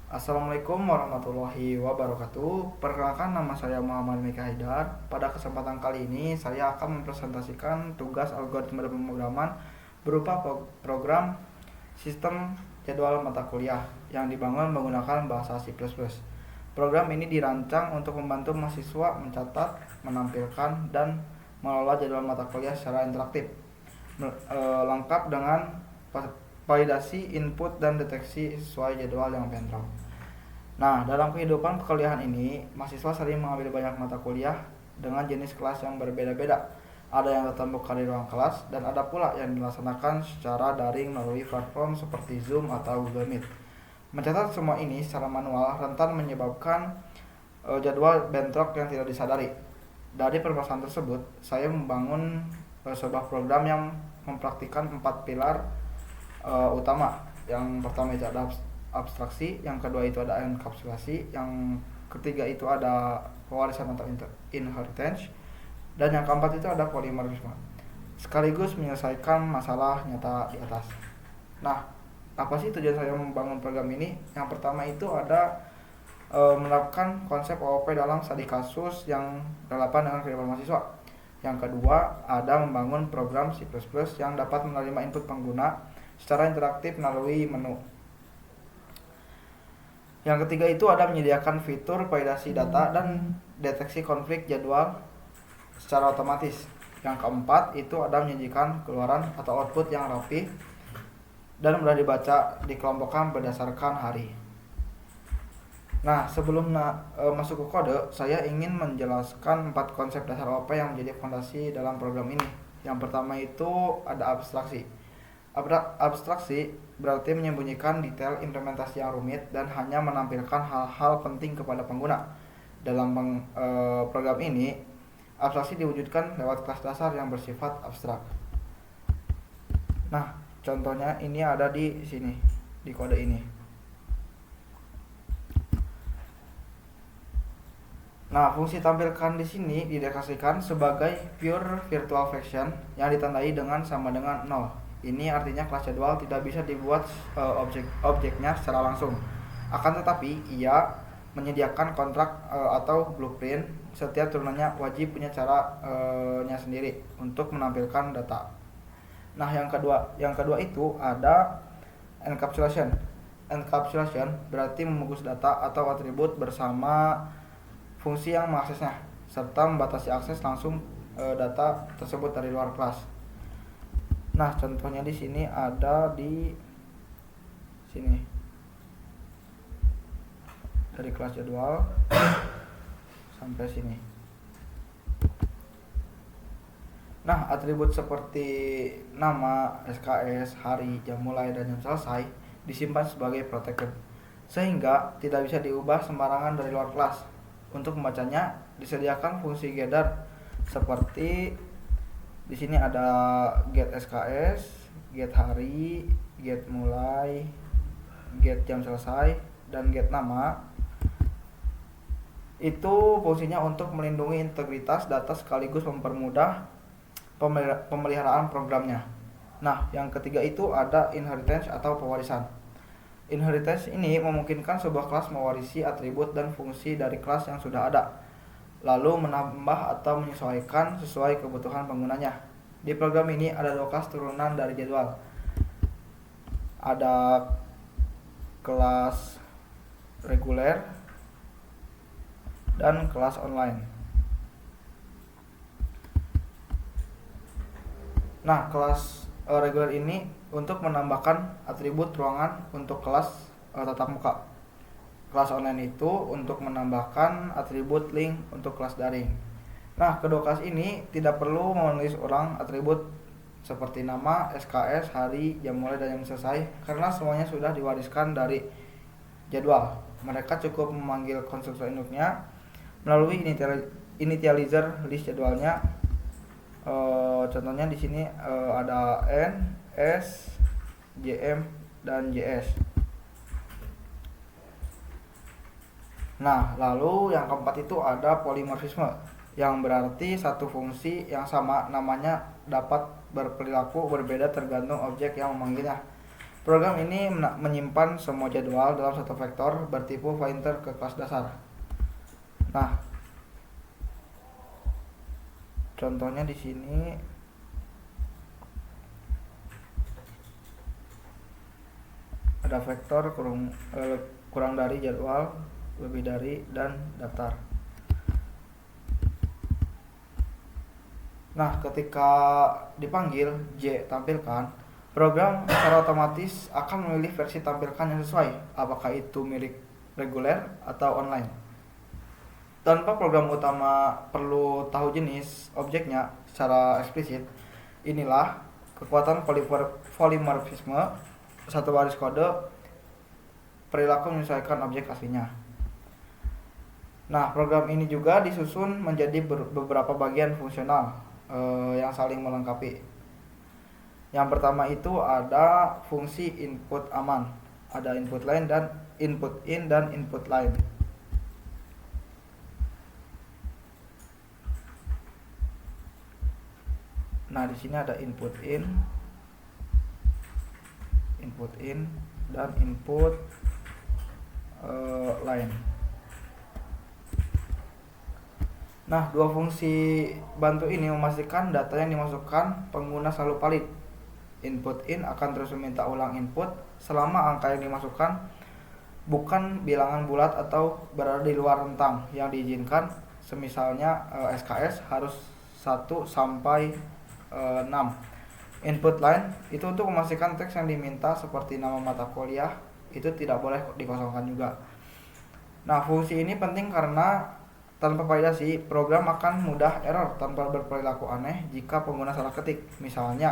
Assalamualaikum warahmatullahi wabarakatuh. Perkenalkan, nama saya Muhammad Mika Haidar. Pada kesempatan kali ini saya akan mempresentasikan tugas algoritma pemrograman berupa program sistem jadwal mata kuliah yang dibangun menggunakan bahasa C++. Program ini dirancang untuk membantu mahasiswa mencatat, menampilkan, dan mengelola jadwal mata kuliah secara interaktif, lengkap dengan validasi input dan deteksi sesuai jadwal yang bentrok. Nah, dalam kehidupan perkuliahan ini, mahasiswa sering mengambil banyak mata kuliah dengan jenis kelas yang berbeda-beda. Ada yang tatap muka di ruang kelas, dan ada pula yang dilaksanakan secara daring melalui platform seperti Zoom atau Google Meet. Mencatat semua ini secara manual rentan menyebabkan jadwal bentrok yang tidak disadari. Dari permasalahan tersebut, saya membangun sebuah program yang mempraktikkan 4 pilar utama. Yang pertama itu ada abstraksi, yang kedua itu ada enkapsulasi, yang ketiga itu ada pewarisan atau inheritance, dan yang keempat itu ada polimorfisme, sekaligus menyelesaikan masalah nyata di atas. Nah, apa sih tujuan saya membangun program ini? Yang pertama itu ada menerapkan konsep OOP dalam studi kasus yang relevan dengan kehidupan mahasiswa. Yang kedua ada membangun program C++ yang dapat menerima input pengguna secara interaktif melalui menu. Yang ketiga itu ada menyediakan fitur validasi data dan deteksi konflik jadwal secara otomatis. Yang keempat itu ada menyajikan keluaran atau output yang rapi dan mudah dibaca, dikelompokkan berdasarkan hari. Nah, sebelum masuk ke kode, saya ingin menjelaskan 4 konsep dasar OOP yang menjadi fondasi dalam program ini. Yang pertama itu ada abstraksi. Abstraksi berarti menyembunyikan detail implementasi yang rumit dan hanya menampilkan hal-hal penting kepada pengguna. Dalam program ini, abstraksi diwujudkan lewat kelas dasar yang bersifat abstrak. Nah, contohnya ini ada di sini, di kode ini. Nah, fungsi tampilkan di sini dideklarasikan sebagai pure virtual function yang ditandai dengan sama dengan 0. Ini artinya kelas jadwal tidak bisa dibuat objeknya secara langsung. Akan tetapi, ia menyediakan kontrak atau blueprint. Setiap turunannya wajib punya caranya sendiri untuk menampilkan data. Nah, yang kedua itu ada encapsulation. Encapsulation berarti membungkus data atau atribut bersama fungsi yang mengaksesnya, serta membatasi akses langsung data tersebut dari luar kelas. Nah, contohnya di sini ada di sini. Dari kelas jadwal sampai sini. Nah, atribut seperti nama, SKS, hari, jam mulai, dan jam selesai disimpan sebagai protected, sehingga tidak bisa diubah sembarangan dari luar kelas. Untuk membacanya disediakan fungsi gather seperti di sini ada get SKS, get hari, get mulai, get jam selesai, dan get nama. Itu fungsinya untuk melindungi integritas data sekaligus mempermudah pemeliharaan programnya. Nah, yang ketiga itu ada inheritance atau pewarisan. Inheritance ini memungkinkan sebuah kelas mewarisi atribut dan fungsi dari kelas yang sudah ada, lalu menambah atau menyesuaikan sesuai kebutuhan penggunanya. Di program ini ada 2 kelas turunan dari jadwal. Ada kelas reguler dan kelas online. Nah, kelas reguler ini untuk menambahkan atribut ruangan untuk kelas tatap muka. Kelas online itu untuk menambahkan atribut link untuk kelas daring. Nah, kedua kelas ini tidak perlu menulis ulang atribut seperti nama, SKS, hari, jam mulai, dan jam selesai karena semuanya sudah diwariskan dari jadwal. Mereka cukup memanggil konstruktor induknya melalui initializer list jadwalnya. Contohnya di sini ada N, S, JM, dan JS. Nah, lalu yang keempat itu ada polimorfisme, yang berarti satu fungsi yang sama namanya dapat berperilaku berbeda tergantung objek yang memanggilnya. Program ini menyimpan semua jadwal dalam satu vektor bertipe pointer ke kelas dasar. Nah, contohnya di sini ada vektor kurang dari jadwal, lebih dari, dan daftar. Nah, ketika dipanggil J tampilkan, program secara otomatis akan memilih versi tampilkan yang sesuai, apakah itu milik reguler atau online. Tanpa program utama perlu tahu jenis objeknya secara eksplisit. Inilah kekuatan polimorfisme satu baris kode perilaku menyesuaikan objek aslinya. Nah, program ini juga disusun menjadi beberapa bagian fungsional yang saling melengkapi. Yang pertama itu ada fungsi input aman, ada input line dan input in dan input line. Nah, di sini ada input in dan input line. Nah, dua fungsi bantu ini memastikan data yang dimasukkan pengguna selalu valid. Input in akan terus meminta ulang input selama angka yang dimasukkan bukan bilangan bulat atau berada di luar rentang yang diizinkan. Semisalnya SKS harus 1 sampai 6. Input line itu untuk memastikan teks yang diminta seperti nama mata kuliah itu tidak boleh dikosongkan juga. Nah, fungsi ini penting karena tanpa validasi program akan mudah error tanpa berperilaku aneh jika pengguna salah ketik, misalnya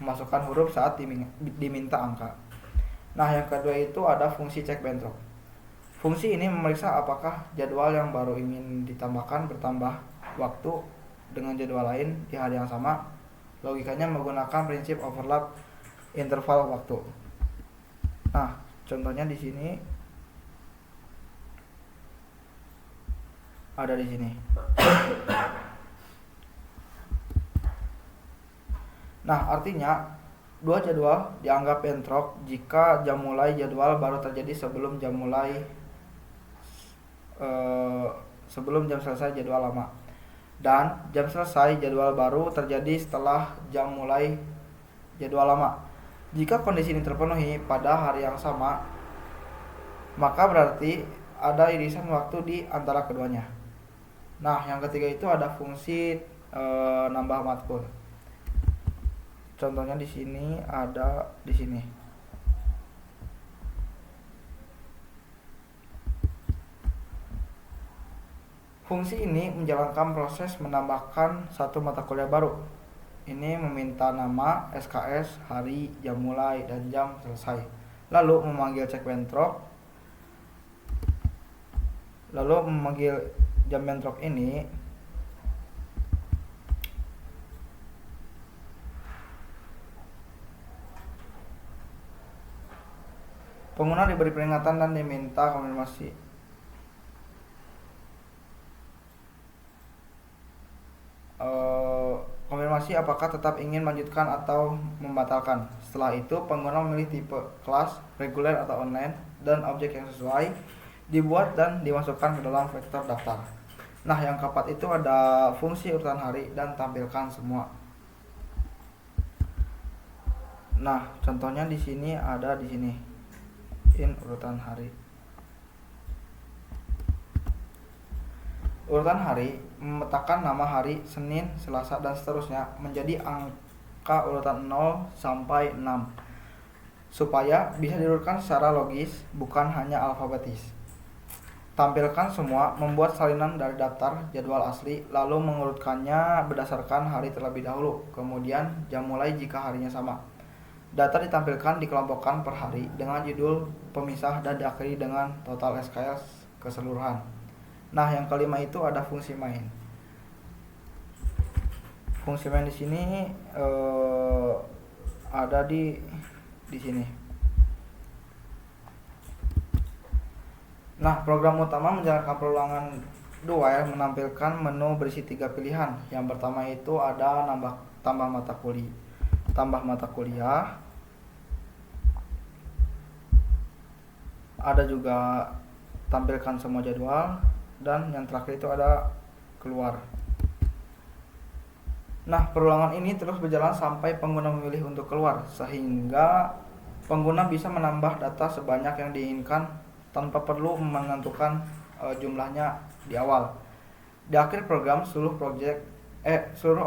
memasukkan huruf saat diminta angka. Nah, yang kedua itu ada fungsi check bentrok. Fungsi ini memeriksa apakah jadwal yang baru ingin ditambahkan bertambah waktu dengan jadwal lain di hari yang sama. Logikanya menggunakan prinsip overlap interval waktu. Nah, contohnya di sini ada di sini. Nah, artinya dua jadwal dianggap bentrok jika jam mulai jadwal baru terjadi sebelum jam selesai jadwal lama, dan jam selesai jadwal baru terjadi setelah jam mulai jadwal lama. Jika kondisi ini terpenuhi pada hari yang sama, maka berarti ada irisan waktu di antara keduanya. Nah, yang ketiga itu ada fungsi nambah matkul. Contohnya di sini ada di sini. Fungsi ini menjalankan proses menambahkan satu mata kuliah baru. Ini meminta nama, SKS, hari, jam mulai, dan jam selesai. Lalu memanggil check bentrok. Lalu memanggil jam bentrok ini pengguna diberi peringatan dan diminta konfirmasi apakah tetap ingin melanjutkan atau membatalkan. Setelah itu, pengguna memilih tipe kelas, reguler atau online, dan objek yang sesuai dibuat dan dimasukkan ke dalam vektor daftar. Nah, yang keempat itu ada fungsi urutan hari dan tampilkan semua. Nah, contohnya di sini ada di sini. In urutan hari. Urutan hari memetakan nama hari, Senin, Selasa, dan seterusnya menjadi angka urutan 0 sampai 6 supaya bisa diurutkan secara logis, bukan hanya alfabetis. Tampilkan semua membuat salinan dari daftar jadwal asli, lalu mengurutkannya berdasarkan hari terlebih dahulu, kemudian jam mulai jika harinya sama. Data ditampilkan dikelompokkan per hari dengan judul pemisah dan diakhiri dengan total SKS keseluruhan. Nah, yang kelima itu ada fungsi main. Fungsi main di sini ada di sini. Nah, program utama menjalankan perulangan dual menampilkan menu berisi 3 pilihan. Yang pertama itu ada tambah mata kuliah. ada juga tampilkan semua jadwal, dan yang terakhir itu ada keluar. Nah, perulangan ini terus berjalan sampai pengguna memilih untuk keluar, sehingga pengguna bisa menambah data sebanyak yang diinginkan tanpa perlu menentukan jumlahnya di awal. Di akhir program, seluruh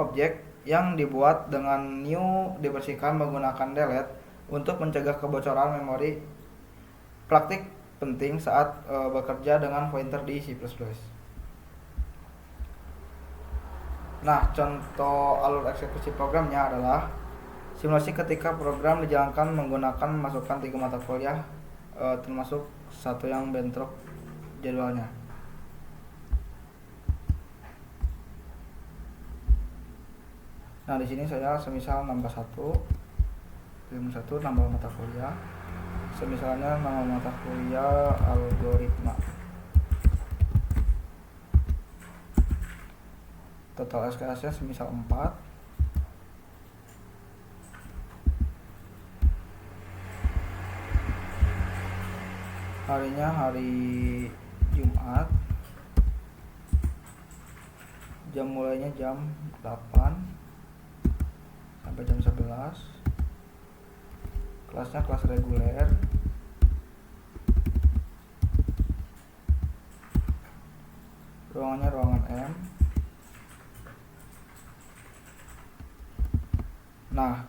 objek yang dibuat dengan new dibersihkan menggunakan delete untuk mencegah kebocoran memori. Praktik penting saat bekerja dengan pointer di C++. Nah, contoh alur eksekusi programnya adalah simulasi ketika program dijalankan menggunakan masukan 3 mata kuliah, termasuk satu yang bentrok jadwalnya. Nah, di sini saya semisal nambah ilmu 1 nambah mata kuliah. Semisalnya nama mata kuliah algoritma. Total SKS-nya semisal 4. Harinya hari Jumat. Jam mulainya jam 8 sampai jam 11. Kelasnya kelas reguler. Ruangannya ruangan M. Nah,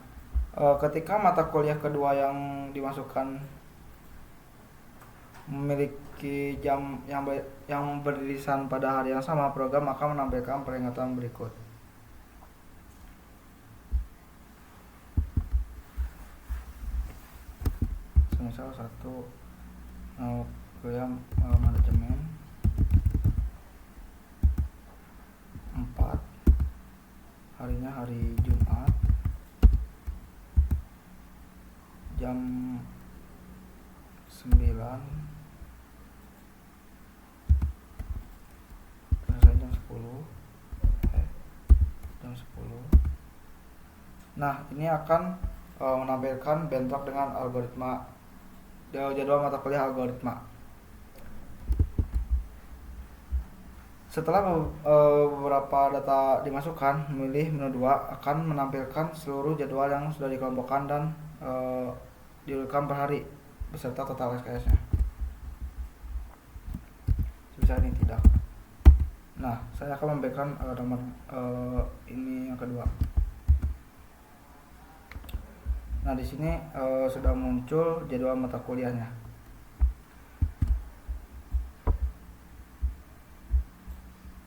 ketika mata kuliah kedua yang dimasukkan memiliki jam yang beririsan pada hari yang sama, program akan menampilkan peringatan berikut. Misal 1 kuliah manajemen, 4 harinya hari Jumat, jam 9 selesai jam 10. Nah, ini akan menampilkan bentrok dengan algoritma jadwal mata kuliah algoritma. Setelah beberapa data dimasukkan, memilih menu 2 akan menampilkan seluruh jadwal yang sudah dikelompokkan dan diurutan per hari beserta total SKS-nya. Bisa ini tidak. Nah, saya akan memberikan nomor ini yang kedua. Nah, di sini sudah muncul jadwal mata kuliahnya.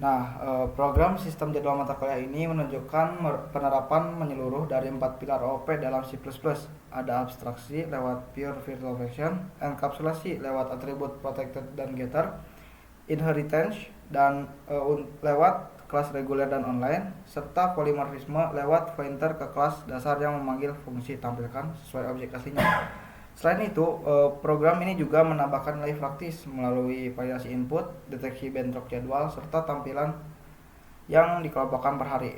Nah, program sistem jadwal mata kuliah ini menunjukkan penerapan menyeluruh dari 4 pilar OOP dalam C++. Ada abstraksi lewat pure virtual function, enkapsulasi lewat atribut protected dan getter, inheritance dan lewat kelas reguler dan online, serta polimorfisme lewat pointer ke kelas dasar yang memanggil fungsi tampilkan sesuai objek aslinya. Selain itu, program ini juga menambahkan nilai praktis melalui validasi input, deteksi bentrok jadwal, serta tampilan yang dikelompokkan per hari.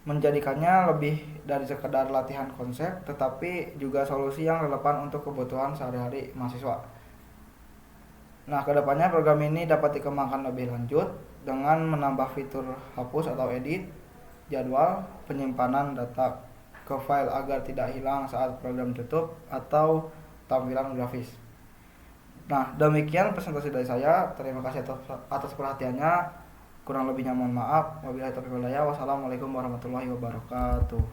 Menjadikannya lebih dari sekedar latihan konsep, tetapi juga solusi yang relevan untuk kebutuhan sehari-hari mahasiswa. Nah, kedepannya program ini dapat dikembangkan lebih lanjut dengan menambah fitur hapus atau edit jadwal, penyimpanan data ke file agar tidak hilang saat program tutup, atau tampilan grafis. Nah, demikian presentasi dari saya. Terima kasih atas perhatiannya. Kurang lebihnya mohon maaf. Wabillahi taufiq wal hidayah. Wassalamualaikum warahmatullahi wabarakatuh.